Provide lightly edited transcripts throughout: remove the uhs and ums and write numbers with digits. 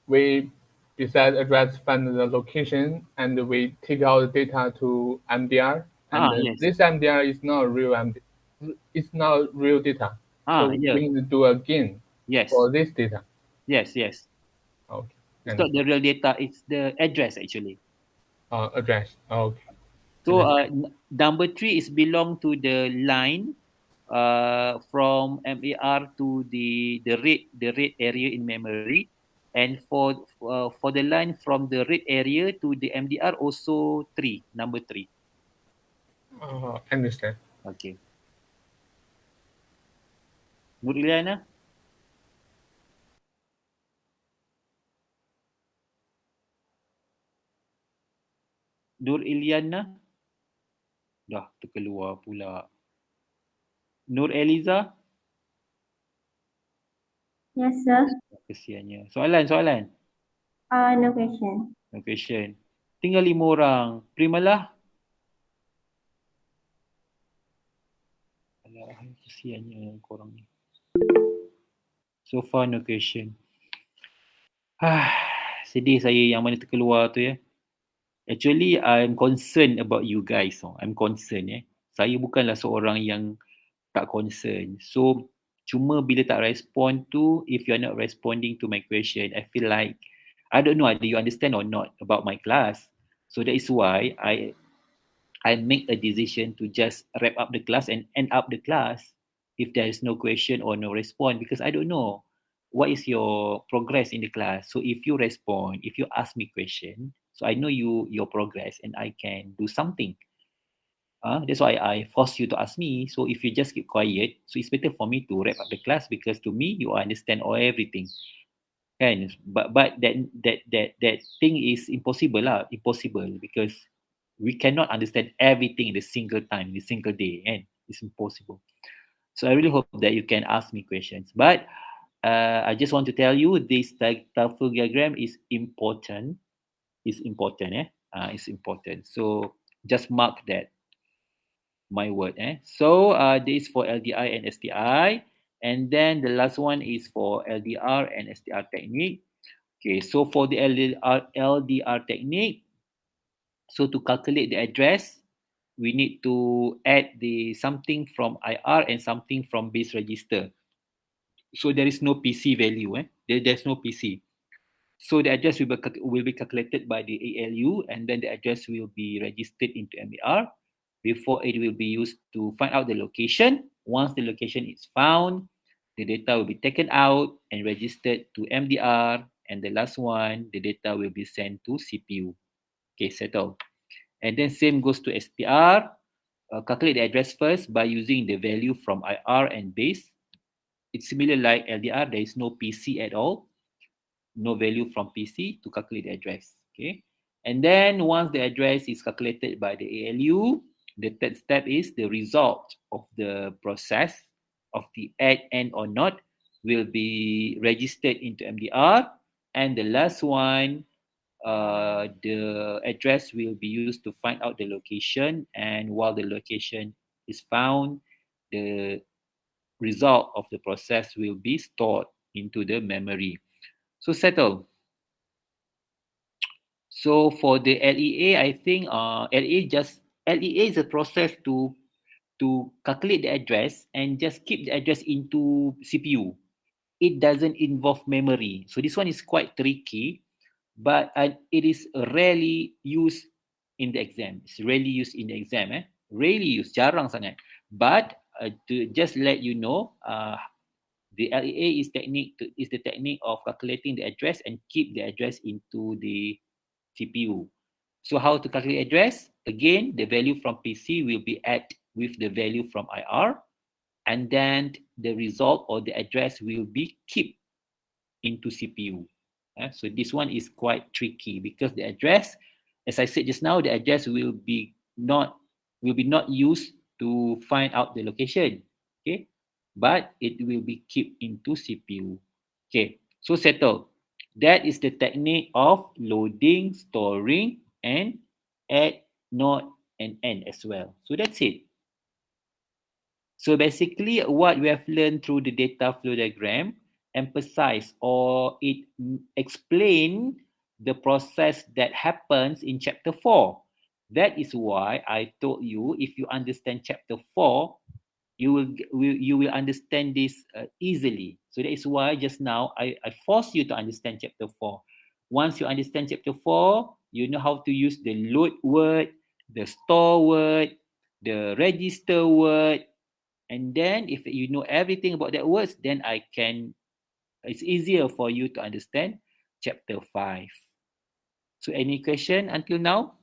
we besides address find the location and we take out the data to MDR, and Yes. this MDR is not real it's not real data. So Yeah. we need to do again Yes. for this data. Yes. Okay. It's not the real data, it's the address actually. Address. Okay. So Understand. number 3 is belong to the line from MAR to the red area in memory, and for the line from the red area to the MDR also 3, number 3. Understand. Okay. Nur Iliana? Nur Iliana? Dah terkeluar pula. Nur Eliza? Yes, sir. Kesiannya. Soalan. No question. No question. Tinggal 5 orang. Primalah. Alah, kesiannya korang ni. So far no question. Sedih saya yang mana terkeluar tu ya. Actually, I'm concerned about you guys. I'm concerned. Saya bukanlah seorang yang tak concern. So, cuma bila tak respond tu, if you're not responding to my question, I feel like, I don't know whether you understand or not about my class. So that is why I make a decision to just wrap up the class and end up the class if there is no question or no response, because I don't know what is your progress in the class. So if you respond, if you ask me question, so I know your progress and I can do something. That's why I force you to ask me. So if you just keep quiet, so it's better for me to wrap up the class, because to me you understand all everything. Kan? But that thing is impossible because we cannot understand everything in a single time, in a single day, and it's impossible. So I really hope that you can ask me questions. But I just want to tell you this TOEFL diagram is important. It's important. It's important. So just mark that, my word. So this is for LDI and STI. And then the last one is for LDR and STR technique. Okay, so for the LDR technique, so to calculate the address, we need to add the something from IR and something from base register. So there is no PC value. There's no PC. So the address will be calculated by the ALU, and then the address will be registered into MER before it will be used to find out the location. Once the location is found, the data will be taken out and registered to MDR, and the last one, the data will be sent to CPU. Okay, settle. And then same goes to STR. Calculate the address first by using the value from IR and base. It's similar like LDR. There is no PC at all, no value from PC to calculate the address. Okay, and then once the address is calculated by the ALU, the third step is the result of the process of the add, end, or not will be registered into MDR, and the last one, the address will be used to find out the location, and while the location is found, the result of the process will be stored into the memory. So settle. So for the LEA, I think LEA is a process to calculate the address and just keep the address into CPU. It doesn't involve memory. So this one is quite tricky, but it is rarely used in the exam. It's rarely used in the exam. Rarely used, jarang sangat. But to just let you know, the LEA is the technique of calculating the address and keep the address into the CPU. So how to calculate address? Again, the value from PC will be added with the value from IR, and then the result or the address will be kept into CPU. So this one is quite tricky because the address, as I said just now, the address will be not used to find out the location. Okay, but it will be kept into CPU. Okay, so settle. That is the technique of loading, storing, and add, not, and end as well. So that's it. So basically, what we have learned through the data flow diagram, emphasize or it explain the process that happens in chapter 4. That is why I told you, if you understand chapter 4, you will understand this easily. So that is why just now I force you to understand chapter 4. Once you understand chapter 4, you know how to use the load word, the store word, the register word, and then if you know everything about that words, then it's easier for you to understand chapter 5. So any question until now?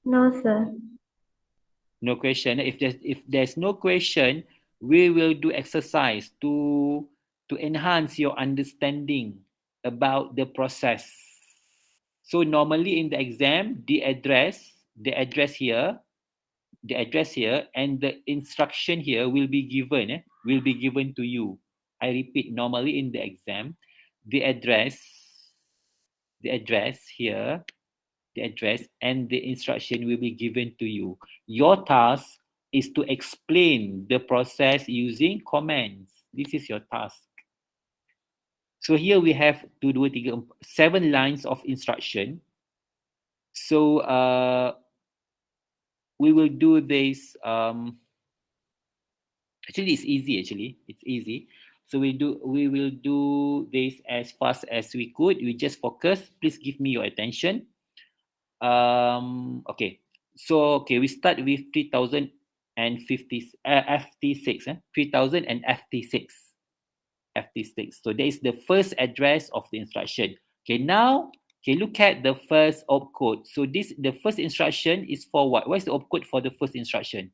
No, sir. No question. If there's no question, we will do exercise to enhance your understanding about the process. So normally in the exam, the address here, and the instruction here will be given to you. I repeat, normally in the exam, the address here, the address and the instruction will be given to you. Your task is to explain the process using commands. This is your task. So here we have 7 lines of instruction. So we will do this. Actually, it's easy. So we will do this as fast as we could. We just focus. Please give me your attention. Okay. So we start with 3050 FT6. 3000 and FT6. So that is the first address of the instruction. Okay, now look at the first opcode. So the first instruction is for what? What is the opcode for the first instruction?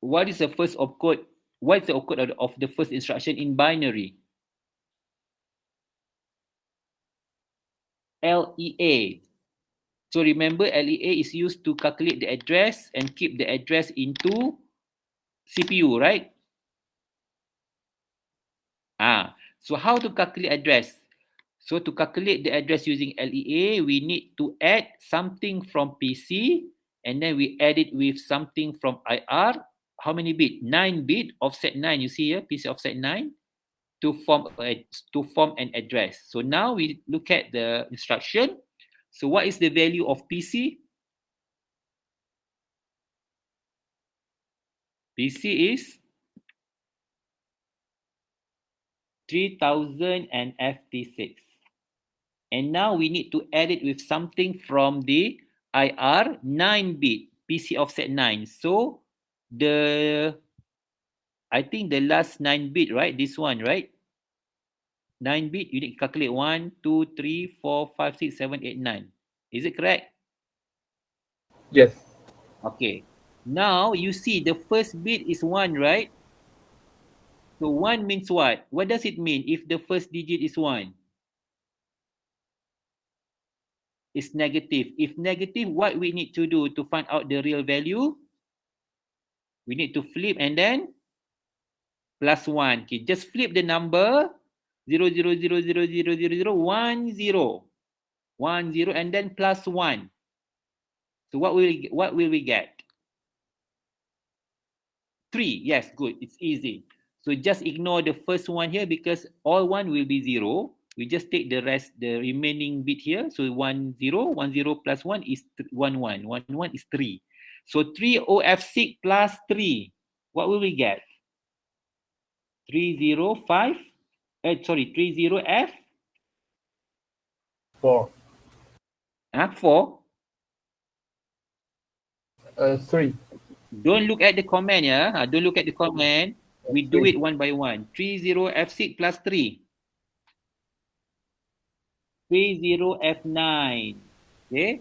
What is the first opcode? What is the opcode of the first instruction in binary? LEA. So remember, LEA is used to calculate the address and keep the address into CPU, right? So how to calculate address? So to calculate the address using LEA, we need to add something from PC and then we add it with something from IR. How many bit? 9 bit, offset 9. You see here, PC offset 9 to form an address. So now we look at the instruction. So what is the value of PC? PC is 3000 and FT6. And now we need to add it with something from the IR 9-bit PC offset 9. So I think the last 9-bit, right? This one, right? 9-bit, you need to calculate 1, 2, 3, 4, 5, 6, 7, 8, 9. Is it correct? Yes. Okay. Now you see the first bit is 1, right? So 1 means what? What does it mean if the first digit is 1? It's negative. If negative, what we need to do to find out the real value? We need to flip and then plus 1. Okay, just flip the number 0, 0, 0, 0, 0, 0, 0, 1, 0. 1, 0 and then plus 1. So what will we get? 3. Yes, good. It's easy. So just ignore the first one here because all 1 will be 0. We just take the remaining bit here. So 1, 0, 1, 0 plus 1 is 1, 1. 1, 1 is 3. So 3 OF6 plus 3. What will we get? 305. 30F. 4. 4. 3. Don't look at the comment, yeah. Don't look at the comment. We do it one by one. 30F6 plus 3. 30F9. Okay.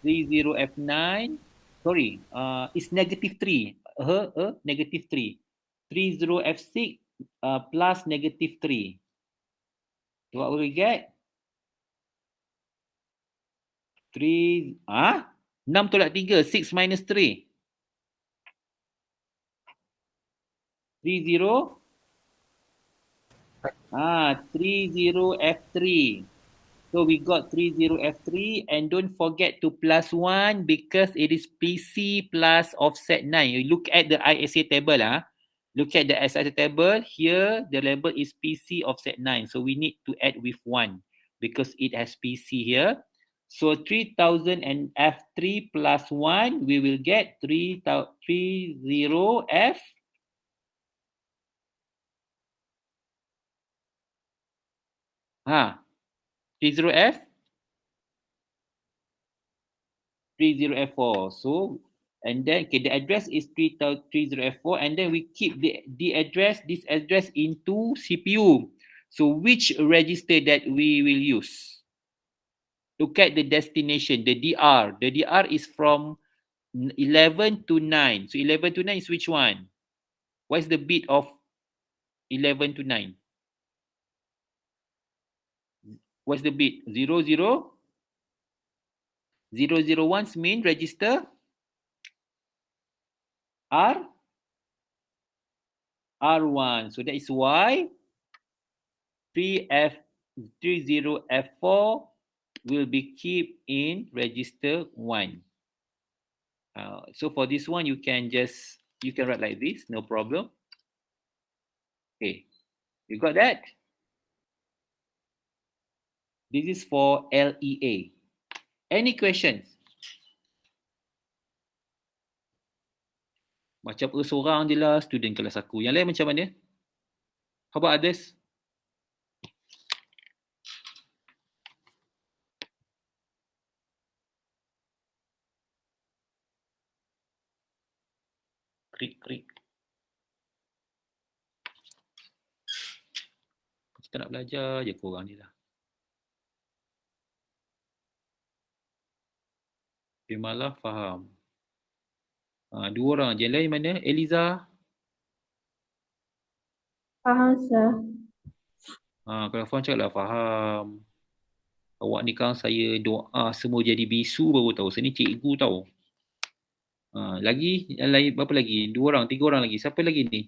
30F9. Sorry. It's negative 3. Negative 3. 30F6 plus negative 3. So what will we get? 6 tolak 3. 6 minus 3. 30. 30F3. So we got 30F3 and don't forget to plus 1 because it is PC plus offset 9. You look at the ISA table. Look at the ISA table. Here, the label is PC offset 9. So we need to add with 1 because it has PC here. So 3000 and F3 plus 1, we will get 30F. Ha, 30F 30F4. So, and then okay, the address is 30F4, and then we keep this address into CPU. So which register that we will use? Look at the destination, the DR. The DR is from 11 to 9. So 11 to 9 is which one? What is the bit of 11 to 9? What's the bit? 0, 0? 001's mean register R R1. So that is why 30F4 will be kept in register 1. So for this one, you can write like this, no problem. Okay, you got that? This is for LEA. Any questions? Macam seorang je lah student kelas aku. Yang lain macam mana? How about others? Krik. Kita nak belajar je korang ni lah. Malah faham. Dua orang je. Yang lain mana? Eliza? Faham, sir. Kalau Faham cakap lah faham. Awak ni kan saya doa semua jadi bisu baru tahu. Saya ni cikgu tahu. Lagi? Yang lain berapa lagi? 2 orang, 3 orang lagi. Siapa lagi ni?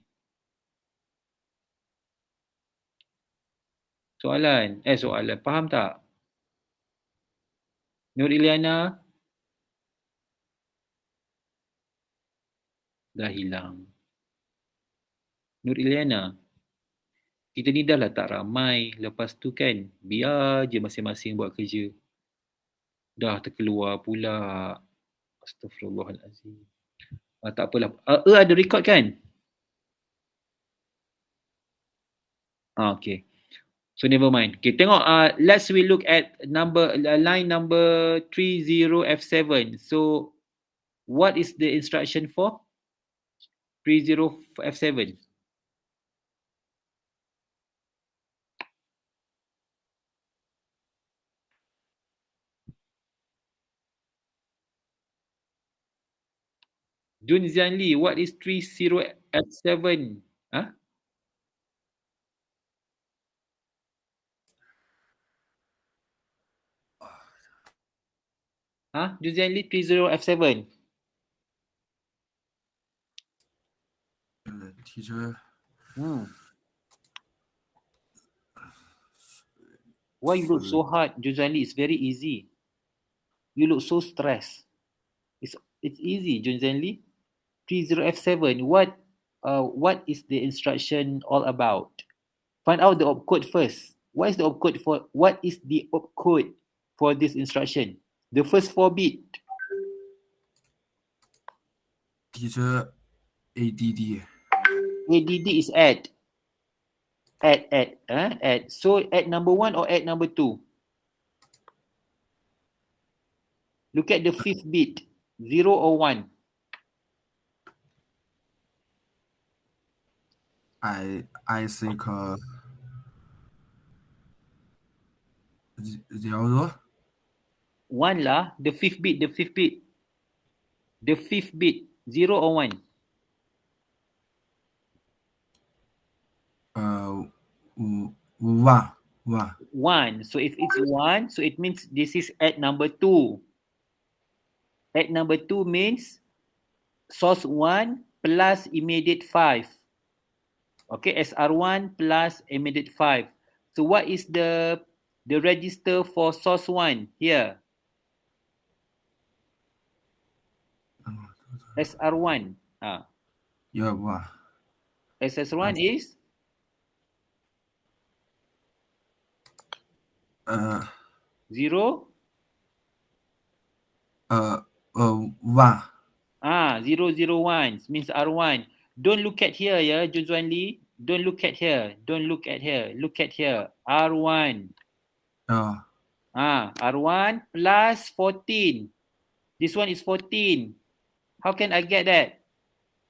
Soalan. Faham tak? Nur Iliana? Dah hilang. Nur Iliana? Kita ni dah lah tak ramai. Lepas tu kan, biar je masing-masing buat kerja. Dah terkeluar pula. Astaghfirullahalazim. Tak apalah. Ada record kan? Okay. So never mind. Okay, tengok. Let's we look at line number 30F7. So what is the instruction for 30F7? Jun Zianli, what is 30F7? Jun Zianli, 30F7. Teacher. Why you look so hard, Jun Zianli? It's very easy. You look so stressed. It's easy, Jun Zianli. 30F7. What is the instruction all about? Find out the opcode first. What is the opcode for this instruction? The first 4 bit. Teacher, ADD. ADD is add. Add. So add number 1 or add number 2? Look at the 5th bit. 0 or 1? I think 0. 1 lah. The 5th bit. The 5th bit. 0 or 1? 1. So if it's 1, so it means this is add number 2. Add number 2 means source 1 plus immediate 5. Okay, SR1 plus immediate 5. So what is the the register for source 1 here. SR1. Yeah, one. SR1 is Uh, 0. 1. 001 means R1. Don't look at here, yeah, Junzuan Lee. Don't look at here. Don't look at here. Look at here. R1. R1 plus 14. This one is 14. How can I get that?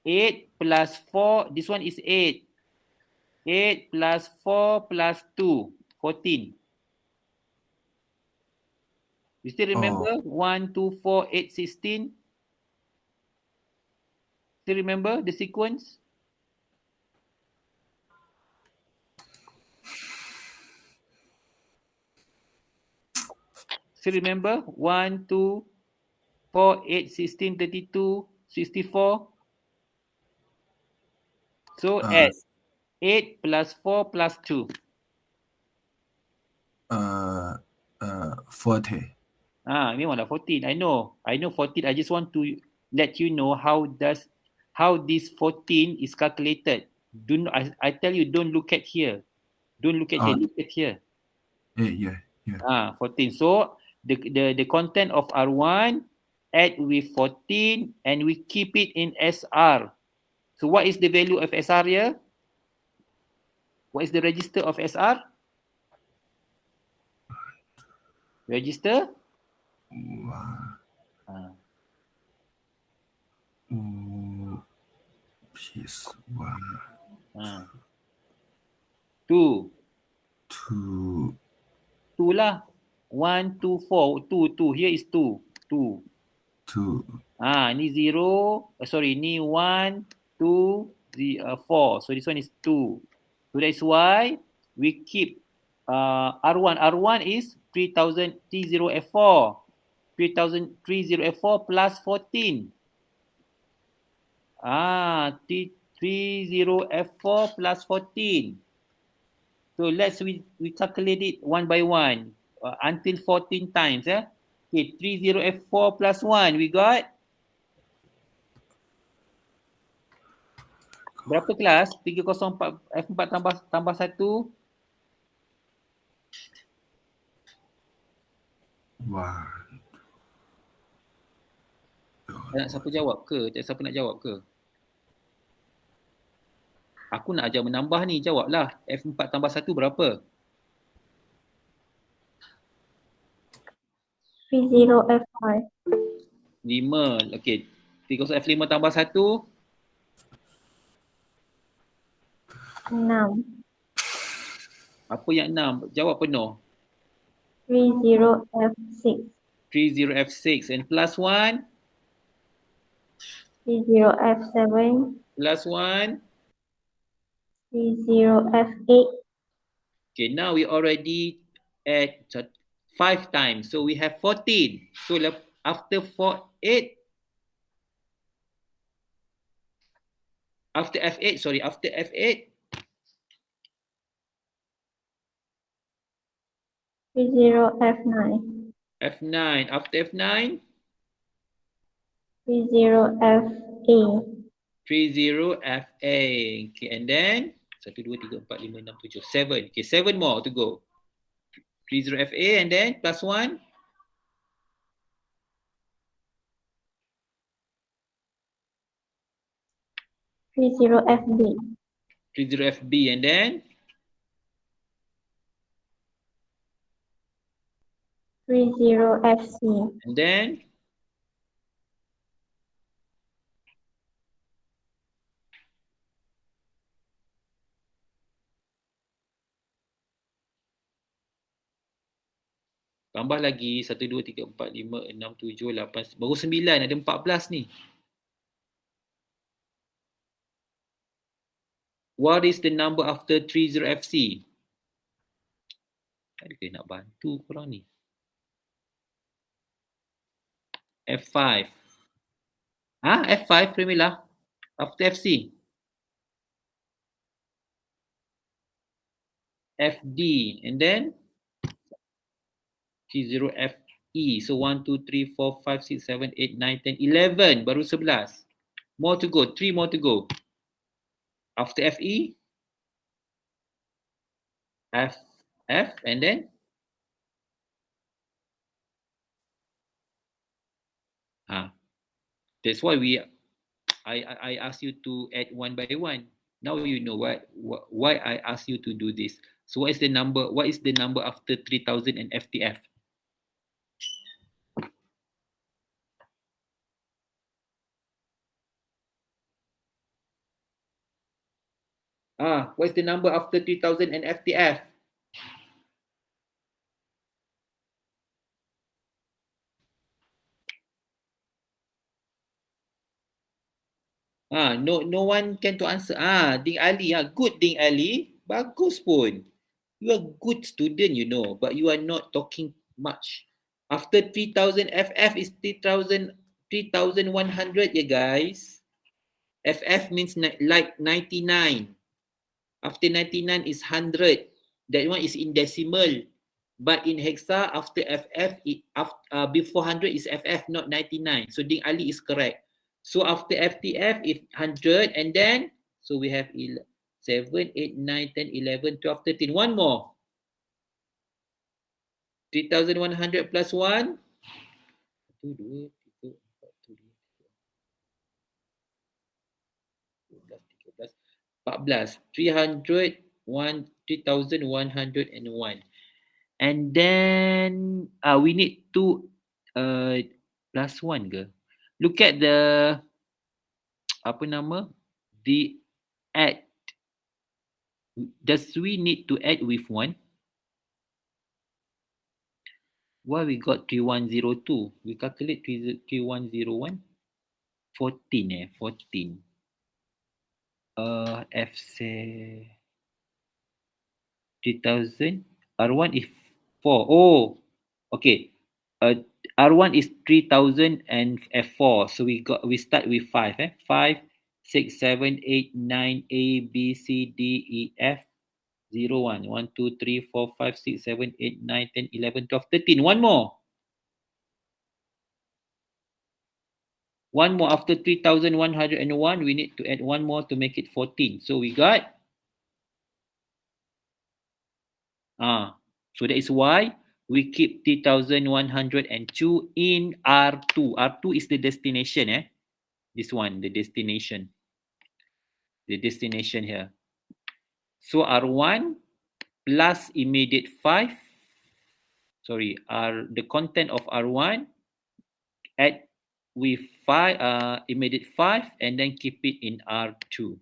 8 plus 4. This one is 8. 8 plus 4 plus 2. 14. You still remember? 1, 2, 4, 8, 16. Still remember the sequence? Still remember? 1, 2, 4, 8, 16, 32, 64. So add 8 plus 4 plus 2. 40. Memanglah 14. I know 14. I just want to let you know how this 14 is calculated. I tell you, don't look at here. Don't look at here. Look at here. Yeah. 14. So the content of R1 add with 14 and we keep it in SR. So what is the value of SR here? What is the register of SR? Register? Piece 1. 2. 2. 2 lah. 1, 2, 4. 2. Here is 2. 2. 2. Ni 0. Sorry, ni 1, 2, 4. So this one is 2. So that's why we keep R1. R1 is 3000 T0F4. 3000 plus 14. T30F4 plus 14. So we calculate it one by one until 14 times. Okay, 30F4 plus 1 we got berapa kelas? 304 F4 tambah 1. Wah. Tak siapa jawab ke? Tak siapa nak jawab ke? Aku nak ajar menambah ni, jawablah. F4 tambah 1 berapa? 30F5. 5. Okey. 30F5 tambah 1. 6. Apa yang 6? Jawab penuh. 30F6. 30F6 and plus 1. 30F7. Plus 1. 30F8. Okay, now we already add 5 times. So we have 14. So after 8, after F8, after F8. 30F9. F9. After F9. 30FA. 30FA. Okay, and then 1, 2, 3, 4, 5, 6, 7. Okay, 7 more to go. 30FA and then plus 1. 30FB. 30FB and then 30FC. and then tambah lagi 1, 2, 3, 4, 5, 6, 7, 8. Baru 9, ada 14 ni. What is the number after 30FC? Adakah nak bantu korang ni? F5. F5 Premila. After FC. FD. And then T0FE. So 1, 2, 3, 4, 5, 6, 7, 8, 9, 10, 11. Baru 11. More to go. 3 more to go. After FE, F, and then that's why I ask you to add one by one. Now you know why I ask you to do this. So what is the number? What is the number after 3000 and FTF? What is the number after 3000 and FTF? No one can to answer. Ding Ali. Good Ding Ali. Bagus pun. You are good student, you know, but you are not talking much. After 3000 FF is 3100, yeah guys. FF means like 99. After 99 is 100. That one is in decimal. But in hexa, after FF, before 100 is FF, not 99. So Ding Ali is correct. So after FTF is 100, and then, so we have 7, 8, 9, 10, 11, 12, 13. One more. 3100 plus 1. 1, 2, 3, 4, 14, 3101. And then we need to plus 1 ke? Look at the apa nama? The add. Does we need to add with 1? Why we got 3102? We calculate 3101. 14 14. FC 3000. R1 is 4. Oh, okay. R1 is 3000 and F4. So we start with 5. 5, 6, 7, 8, 9, A, B, C, D, E, F, 0, 1. 1, 2, 3, 4, 5, 6, 7, 8, 9, 10, 11, 12, 13. One more. One more after 3101, we need to add one more to make it 14. So we got so that is why we keep 3102 in R2. R2 is the destination, This one, the destination. The destination here. So R1 plus immediate 5. Sorry, the content of R1 add with 5, immediate 5, and then keep it in R2.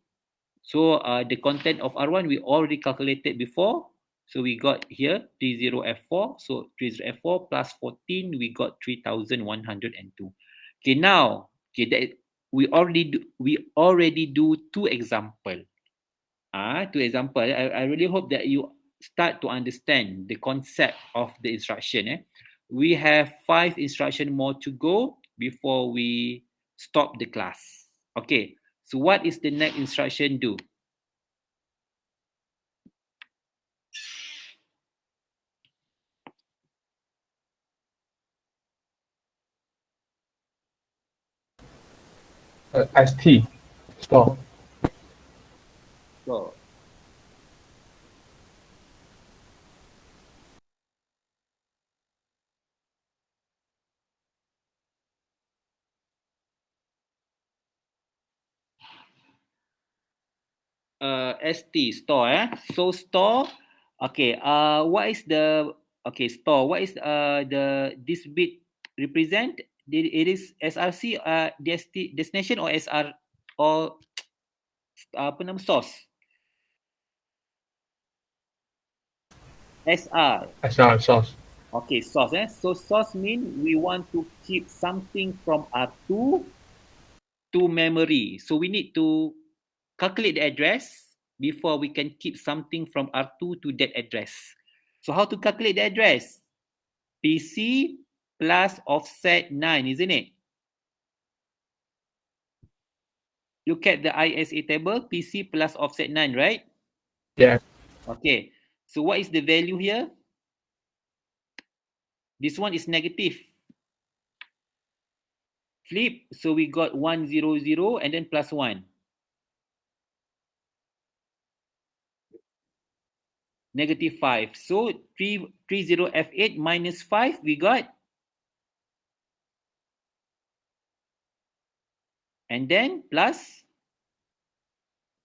So the content of R1 we already calculated before. So we got here 30F4. So 30F4 plus 14, we got 3102. Okay, now we already do two examples. Two examples. I really hope that you start to understand the concept of the instruction. We have 5 instructions more to go before we stop the class. Okay, so what is the next instruction do? ST, store. So, ST, store. So store. Okay. What is the store? What is this bit represent? It is SRC destination or SR or apa nama source? SR. SR, source. Okay, source. So source mean we want to keep something from R2 to memory. So we need to calculate the address before we can keep something from R2 to that address. So how to calculate the address? PC plus offset 9, isn't it? Look at the ISA table, PC plus offset 9, right? Yes. Okay. So what is the value here? This one is negative. Flip, so we got 100 and then plus 1. Negative 5. So 30F8 minus 5, we got. And then plus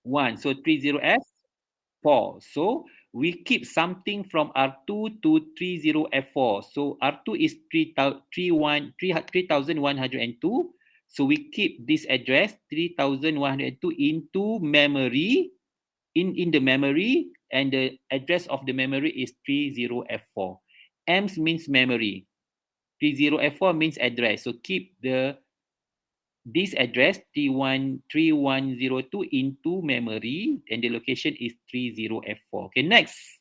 1. So 30F4. So we keep something from R2 to 30F4. So R2 is 3102. So we keep this address 3102 into memory. In the memory, and the address of the memory is 30F4. Ems means memory. 30F4 means address. So keep this address 3102 into memory, and the location is 30F4. Okay, next.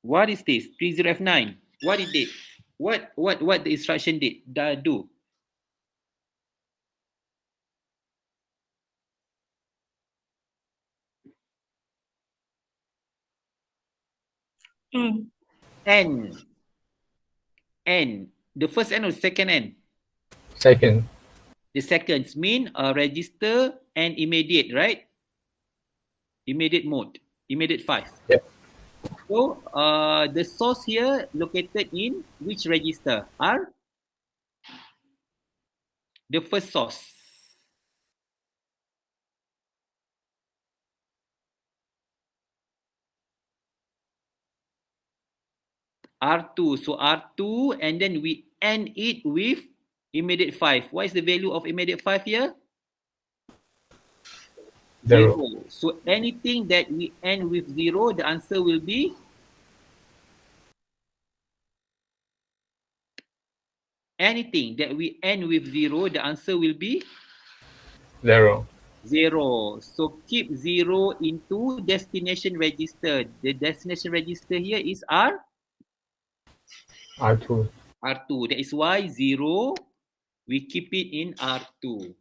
What is this? 30F9. What it did? What the instruction did? Do? N. N. The first N or second N? Second. The seconds mean register and immediate, right? Immediate mode, immediate 5. Yep. So the source here located in which register? R? The first source. R2. So R2, and then we end it with immediate 5. What is the value of immediate 5 here? 0. So anything that we end with 0, the answer will be? Anything that we end with 0, the answer will be? 0. 0. So keep 0 into destination register. The destination register here is R? R2. R2. That is why 0, we keep it in R2.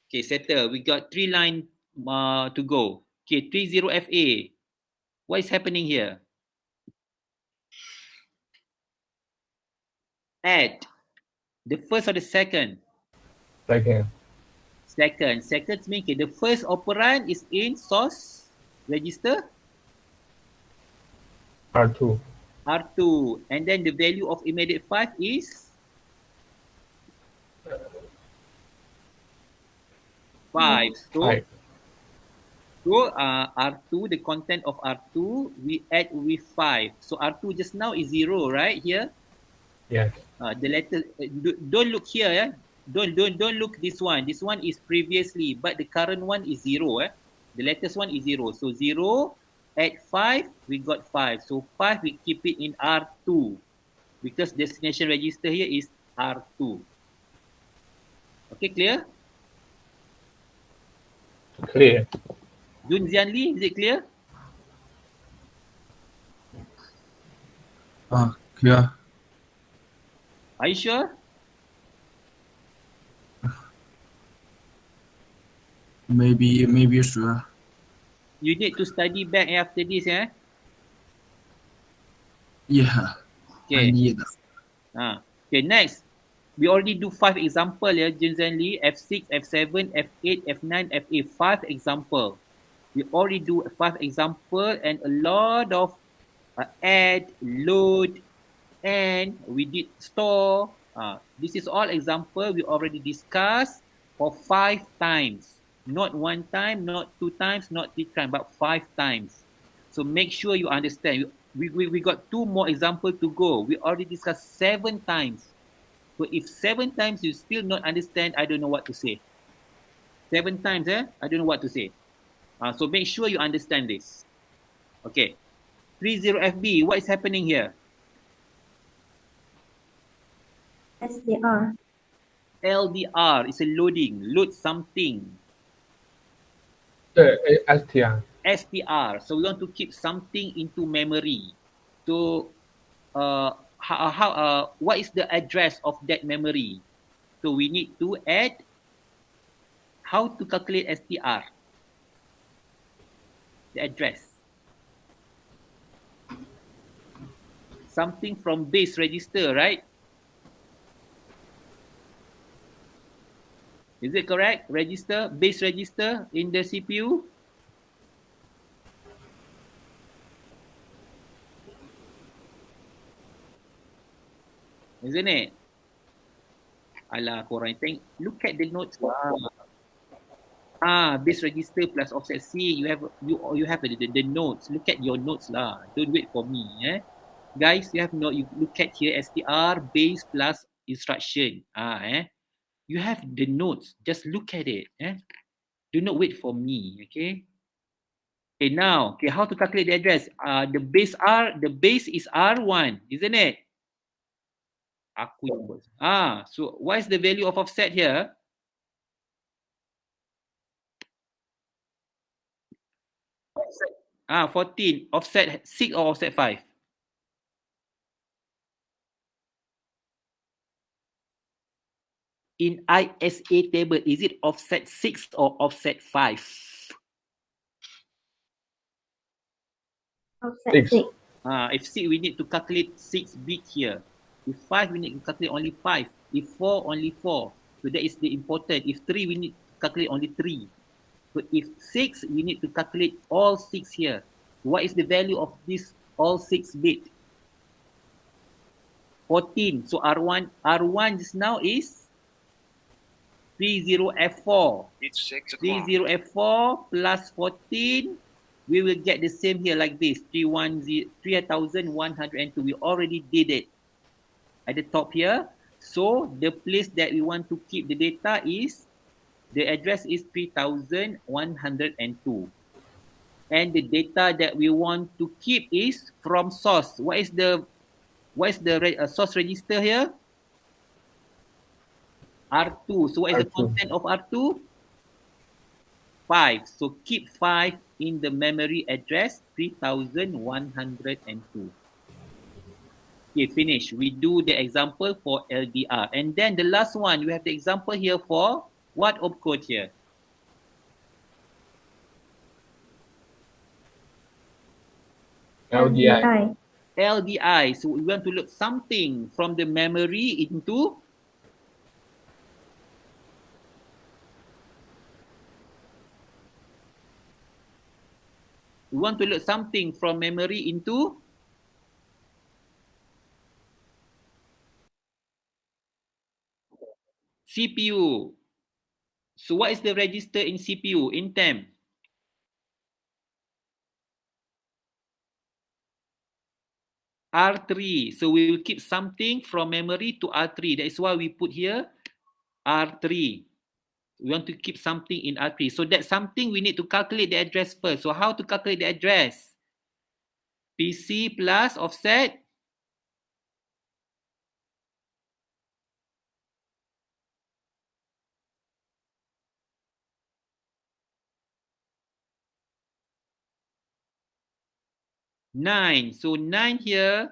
Okay, settle. We got 3 lines to go. Okay, 30FA. What is happening here? Add. The first or the second? Second. Second. Second means okay, the first operand is in source register? R2. R2. And then the value of immediate 5 is? 5. So R2, the content of R2, we add with 5. So R2 just now is 0, right? Here? Yes. The letter, don't look here. Yeah? Don't look this one. This one is previously, but the current one is 0. The latest one is 0. So 0, add 5, we got 5. So 5, we keep it in R2. Because destination register here is R2. Okay, clear? Clear. Jun Zianli, is it clear? Clear. Are you sure? Maybe sure. You need to study back after this, eh? Yeah. Okay. I need. Okay, next. We already do 5 example, yeah, Jun Zianli. F6, F7, F8, F9, F8. 5 example. We already do 5 example and a lot of add, load, and we did store. This is all example we already discussed for 5 times. Not 1 time, not 2 times, not 3 times, but 5 times. So make sure you understand. We got 2 more examples to go. We already discussed 7 times. So if 7 times you still not understand, I don't know what to say. 7 times, I don't know what to say. So make sure you understand this. Okay. 30FB, what is happening here? SDR. LDR is a loading, load something. STR. STR, so we want to keep something into memory. So what is the address of that memory? So we need to add how to calculate STR. The address. something from base register, right? Is it correct? Register, base register in the CPU? Isn't it? Alah, korang think, look at the notes. Base register plus offset C. You have the notes. Look at your notes lah. Don't wait for me. Guys, you have note. You look at here STR base plus instruction. You have the notes. Just look at it. Do not wait for me. Okay. Okay, now, okay, how to calculate the address? The base is R1, isn't it? Aku yang buat. So what is the value of offset here? Offset. 14. Offset 6 or offset 5? In ISA table, is it offset 6 or offset 5? Offset 6. If 6, we need to calculate 6 bit here. If 5, we need to calculate only 5. If 4, only 4. So that is the important. If 3, we need to calculate only 3. So if 6, we need to calculate all 6 here. What is the value of this all 6 bit? 14. So R1 just now is 30F4. It's 6 o'clock. 30F4 plus 14, we will get the same here like this, 3,102. We already did it at the top here. So the place that we want to keep the data is, the address is 3,102. And the data that we want to keep is from source. What is the source register here? R2. So what is the content of R2? 5. So keep 5 in the memory address 3102. Okay, finish. We do the example for LDR. And then the last one, we have the example here for what opcode here? LDI. LDI. So we want to load something from the memory into CPU. So what is the register in CPU in temp? R3. So we will keep something from memory to R3. That is why we put here R3. We want to keep something in R3. So that something we need to calculate the address first. So how to calculate the address? PC plus offset. Nine. So 9 here.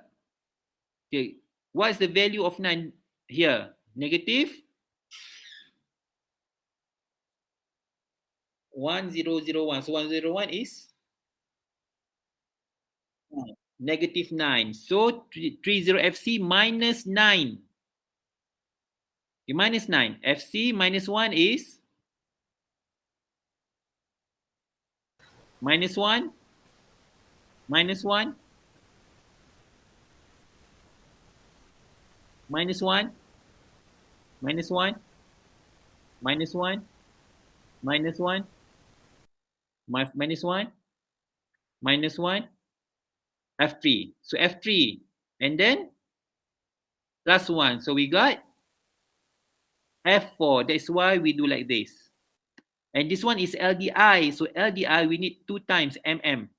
Okay. What is the value of 9 here? Negative 1001. So 101 is negative 9. So 30FC minus 9. Okay, minus 9. FC minus 1 is minus 1. Minus 1. Minus 1. Minus 1. Minus 1. Minus 1. Minus 1. Minus 1. F3. So F3. And then plus 1. So we got F4. That's why we do like this. And this one is LDI. So LDI, we need 2 times MM.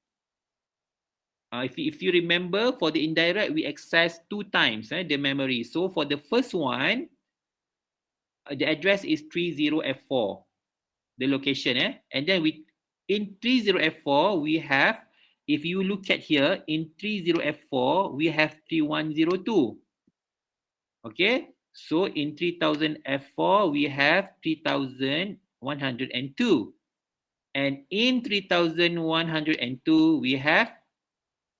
If you remember, for the indirect, we access 2 times the memory. So for the first one, the address is 30F4, the location. And then in 30F4, we have, if you look at here, in 30F4, we have 3102. Okay, so in 3000F4, we have 3102. And in 3102, we have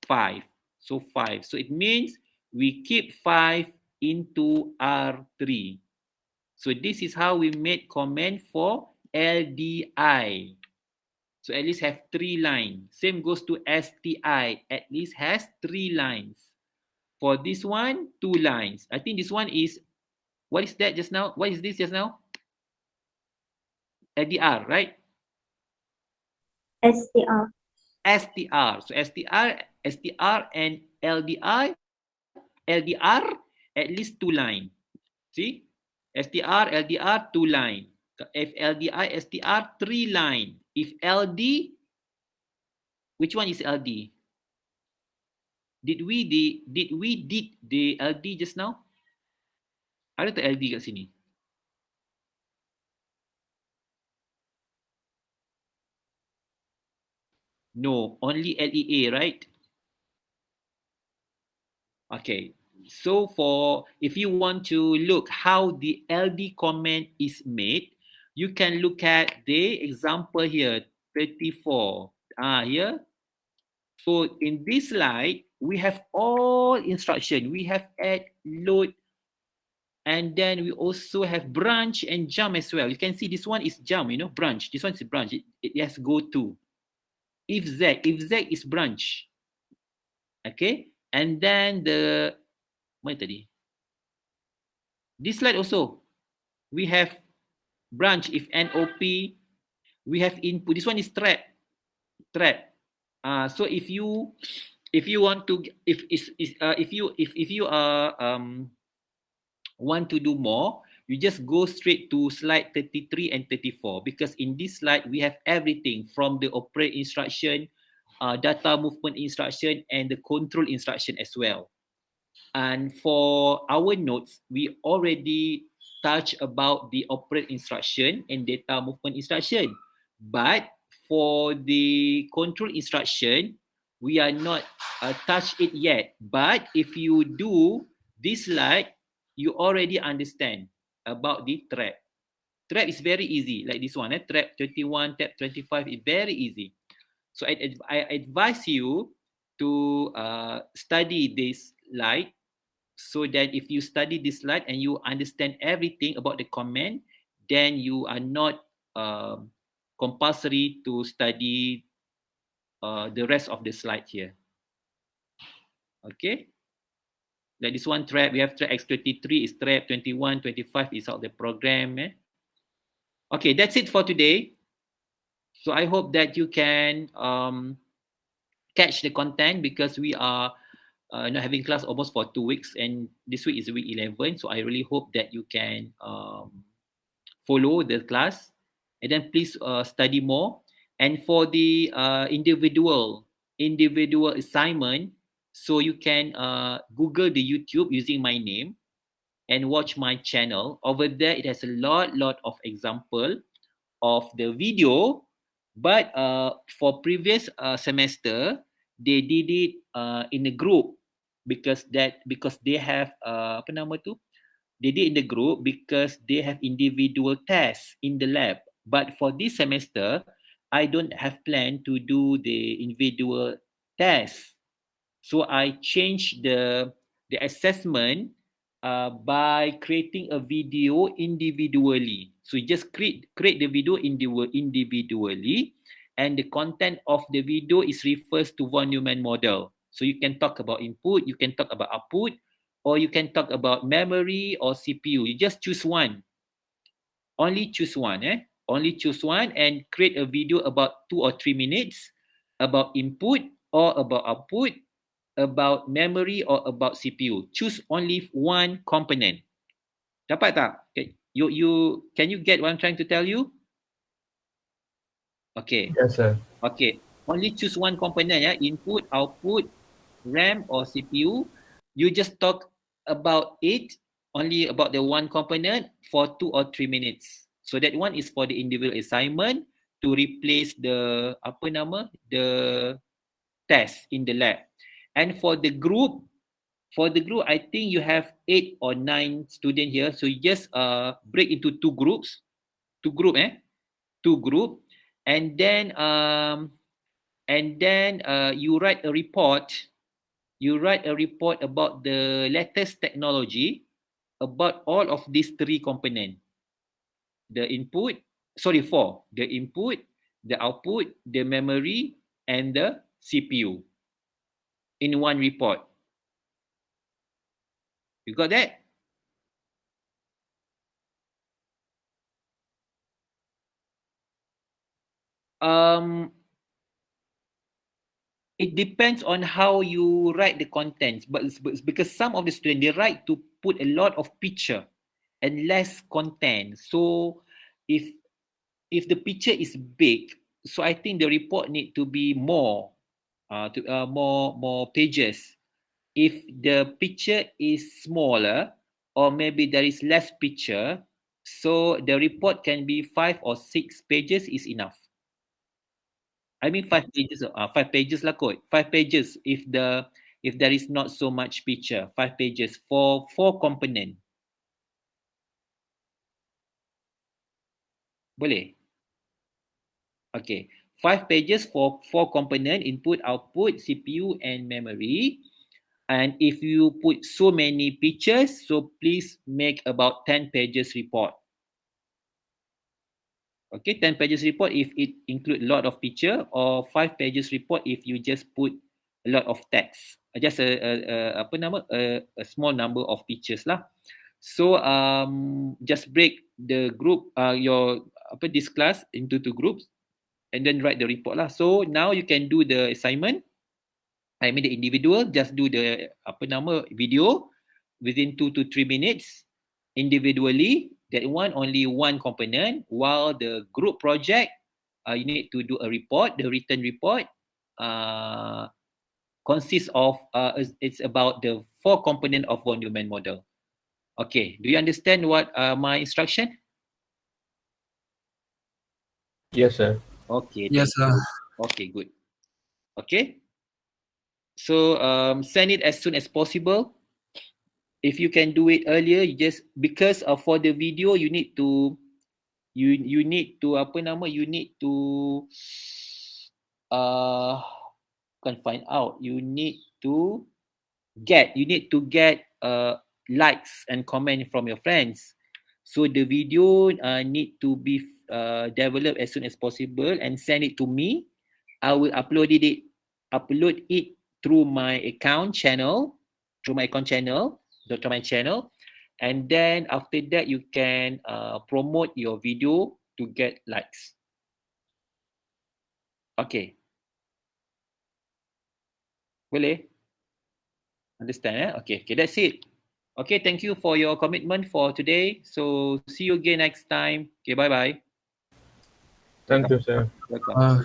5. So 5. So it means we keep 5 into R3. So this is how we made comment for LDI. So at least have 3 lines. Same goes to STI, at least has 3 lines. For this one, 2 lines. I think this one is, what is that just now? What is this just now? LDR, right? STR. STR. So STR and LDR, at least 2 line. See? STR, LDR, 2 line. If LDI, STR, 3 line. If LD, which one is LD? Did we did the LD just now? Ada tak LD kat sini? No, only LEA, right? Okay. So if you want to look how the LD comment is made, you can look at the example here, 34. Here. So in this slide, we have all instruction. We have add, load, and then we also have branch and jump as well. You can see this one is jump, branch. This one is branch. It has go to. If Z is branch. Okay. And then mana tadi? This slide also, we have branch if NOP. We have input. This one is trap. So if you want to want to do more, you just go straight to slide 33 and 34, because in this slide we have everything from the operate instruction, data movement instruction, and the control instruction as well. And for our notes, we already touched about the operate instruction and data movement instruction. But for the control instruction, we are not touched it yet. But if you do this slide, you already understand about the trap. Trap is very easy, like this one. Trap 21, trap 25 is very easy. So I advise you to study this slide, so that if you study this slide and you understand everything about the comment, then you are not compulsory to study the rest of the slide here. Okay. Like this one trap, we have trap X33 is trap, 21, 25 is out the program. Okay, that's it for today. So I hope that you can catch the content, because we are not having class almost for 2 weeks, and this week is week 11. So I really hope that you can follow the class, and then please study more. And for the individual assignment, so you can Google the YouTube using my name and watch my channel. Over there, it has a lot of example of the video. But for previous semester, they did it in a group, because they have apa nama tu? They did in the group because they have individual tests in the lab. But for this semester, I don't have plan to do the individual tests. So I changed the assessment by creating a video individually. So you just create the video individually, and the content of the video is refers to von Neumann model. So you can talk about input, you can talk about output, or you can talk about memory or CPU. You just choose one. Only choose one. Only choose one and create a video about 2 or 3 minutes about input or about output, about memory or about CPU. Choose only one component. Dapat tak? Can you get what I'm trying to tell you? Okay. Yes, sir. Okay. Only choose one component, input, output, RAM or CPU. You just talk about it, only about the one component for 2 or 3 minutes. So that one is for the individual assignment to replace the the test in the lab. And for the group, I think you have 8 or 9 students here. So you just break into two groups, and then you write a report. you write a report about the latest technology about all of these three components. The input, sorry, four. The input, the output, the memory, and the CPU in one report. You got that? It depends on how you write the contents, but it's because some of the students, they write to put a lot of picture and less content. So if the picture is big, so I think the report need to be more more pages. If the picture is smaller, or maybe there is less picture, so the report can be 5 or 6 pages is enough. I mean 5 pages, 5 pages lah kot. 5 pages if there is not so much picture. 5 pages for 4 component. Boleh? Okay. 5 pages for 4 component, input, output, CPU and memory. And if you put so many pictures, so please make about 10 pages report. Okay, 10 pages report if it include a lot of picture, or 5 pages report if you just put a lot of text. Just a small number of pictures lah. So just break the group this class into 2 groups and then write the report lah. So now you can do the assignment. I mean the individual, just do the video within 2 to 3 minutes. Individually, that one only one component, while the group project, you need to do a report. The written report consists of, it's about the 4 component of von Neumann model. Okay, do you understand what my instruction? Yes, sir. Okay. Yes, sir. Okay, good. Okay. So send it as soon as possible. If you can do it earlier, you just, because for the video you need to you need to can find out, you need to get likes and comment from your friends. So the video need to be developed as soon as possible and send it to me. I will upload it through my account channel, Dr. My channel, and then after that you can promote your video to get likes. Okay. Boleh? Understand? Okay, that's it. Okay, thank you for your commitment for today. So see you again next time. Okay, bye-bye. Thank you, sir. Welcome.